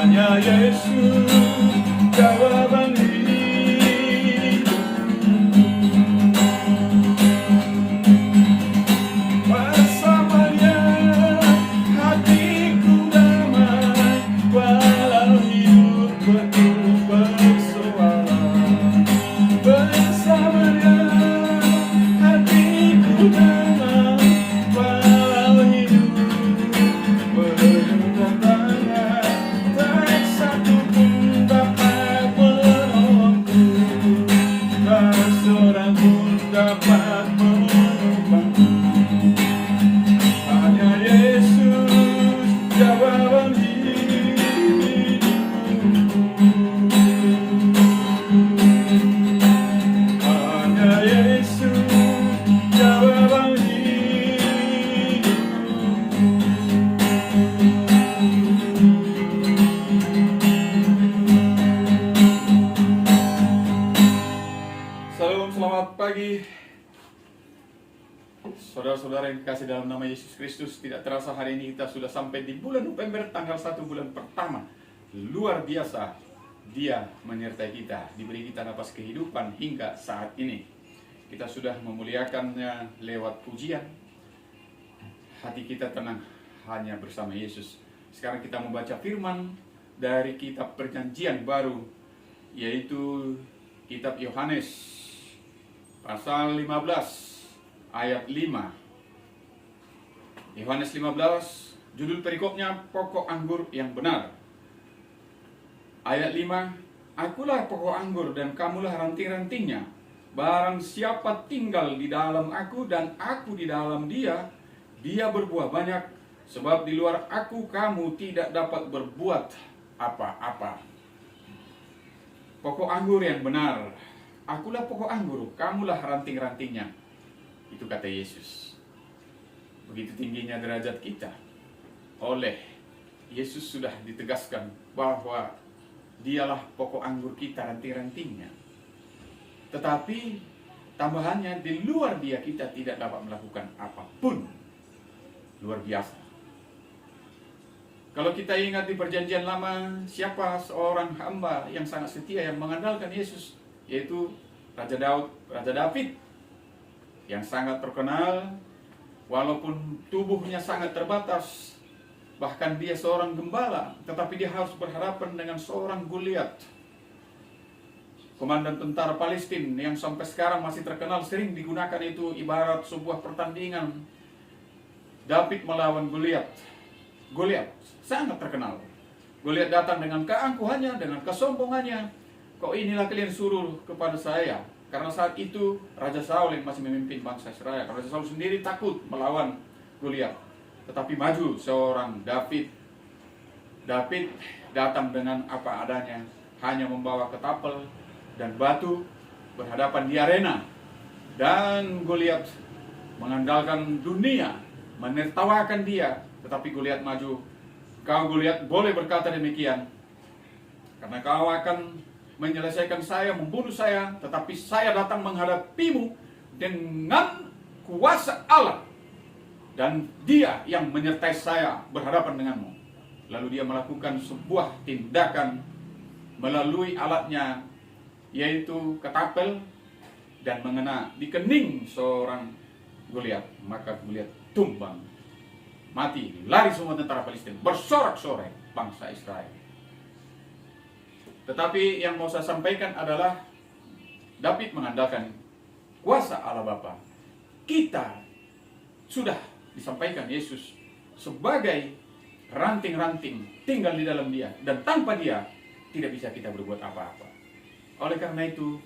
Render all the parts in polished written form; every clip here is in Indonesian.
Hanya Yesus jawaban hidup. Bersamanya hatiku damai, walau hidup penuh persoalan. Bersamanya hatiku damai, walau hidup penuh tantangan. Tak satu pun dapat menolongku, tak seorang pun dapat mengubahku. Hanya Yesus jawaban hidupku. Hanya Yesus jawaban hidupku. Salam, selamat pagi. Saudara-saudara yang dikasih dalam nama Yesus Kristus, tidak terasa hari ini kita sudah sampai di bulan November, tanggal 1 bulan pertama. Luar biasa, Dia menyertai kita, diberi kita napas kehidupan hingga saat ini. Kita sudah memuliakannya lewat pujian. Hati kita tenang hanya bersama Yesus. Sekarang kita membaca firman dari kitab Perjanjian Baru, yaitu kitab Yohanes pasal 15 ayat 5. Yohanes 15, judul perikopnya pokok anggur yang benar. Ayat 5, akulah pokok anggur dan kamulah ranting-rantingnya. Barang siapa tinggal di dalam aku dan aku di dalam dia, dia berbuah banyak, sebab di luar aku kamu tidak dapat berbuat apa-apa. Pokok anggur yang benar. Akulah pokok anggur, kamulah ranting-rantingnya. Itu kata Yesus. Begitu tingginya derajat kita. Oleh Yesus sudah ditegaskan bahwa Dialah pokok anggur kita, ranting-rantingnya. Tetapi tambahannya, di luar Dia kita tidak dapat melakukan apapun. Luar biasa. Kalau kita ingat di Perjanjian Lama, siapa seorang hamba yang sangat setia yang mengandalkan Yesus, yaitu Raja David, yang sangat terkenal, walaupun tubuhnya sangat terbatas, bahkan dia seorang gembala, tetapi dia harus berhadapan dengan seorang Goliat, komandan tentara Palestina yang sampai sekarang masih terkenal, sering digunakan itu ibarat sebuah pertandingan David melawan Goliat. Goliat sangat terkenal. Goliat datang dengan keangkuhannya, dengan kesombongannya. Kok inilah kalian suruh kepada saya? Karena saat itu Raja Saul yang masih memimpin bangsa Israel. Raja Saul sendiri takut melawan Goliat. Tetapi maju seorang David. David datang dengan apa adanya, hanya membawa ketapel dan batu, berhadapan di arena. Dan Goliat mengandalkan dunia, menertawakan dia. Tetapi Goliat maju. Kau Goliat boleh berkata demikian, karena kau akan menyelesaikan saya, membunuh saya, tetapi saya datang menghadapimu dengan kuasa Allah, dan Dia yang menyertai saya berhadapan denganmu. Lalu dia melakukan sebuah tindakan melalui alatnya, yaitu ketapel, dan mengena di kening seorang Goliat. Maka Goliat tumbang, mati, lari semua tentara Palestina, bersorak-sorai bangsa Israel. Tetapi yang mau saya sampaikan adalah David mengandalkan kuasa Allah Bapa. Kita sudah disampaikan Yesus sebagai ranting-ranting tinggal di dalam Dia, dan tanpa Dia tidak bisa kita berbuat apa-apa. Oleh karena itu,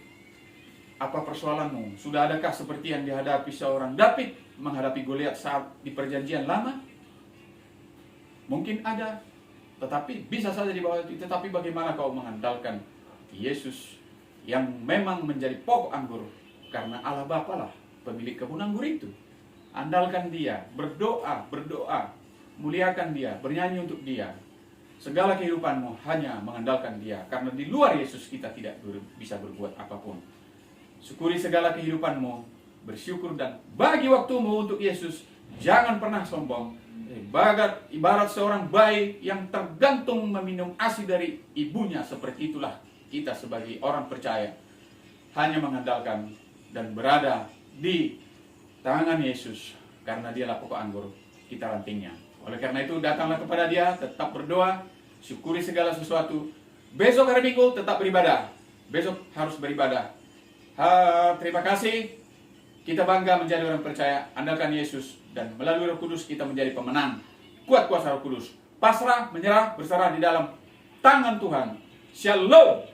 apa persoalanmu? Sudah adakah seperti yang dihadapi seorang David menghadapi Goliat saat di Perjanjian Lama? Mungkin ada, tetapi bisa saja di bawah itu. Tetapi bagaimana kau mengandalkan Yesus yang memang menjadi pokok anggur, karena Allah Bapa lah pemilik kebun anggur itu. Andalkan Dia, berdoa, muliakan Dia, bernyanyi untuk Dia. Segala kehidupanmu hanya mengandalkan Dia, karena di luar Yesus kita tidak bisa berbuat apapun. Syukuri segala kehidupanmu, bersyukur dan bagi waktumu untuk Yesus. Jangan pernah sombong, Ibarat seorang bayi yang tergantung meminum ASI dari ibunya, seperti itulah kita sebagai orang percaya, hanya mengandalkan dan berada di tangan Yesus, karena dialah pokok anggur, kita rantingnya. Oleh karena itu datanglah kepada Dia, tetap berdoa, syukuri segala sesuatu. Besok hari Minggu tetap beribadah, besok harus beribadah. Terima kasih. Kita bangga menjadi orang percaya, andalkan Yesus, dan melalui Roh Kudus kita menjadi pemenang. Kuat kuasa Roh Kudus, pasrah, menyerah, berserah di dalam tangan Tuhan. Shalom.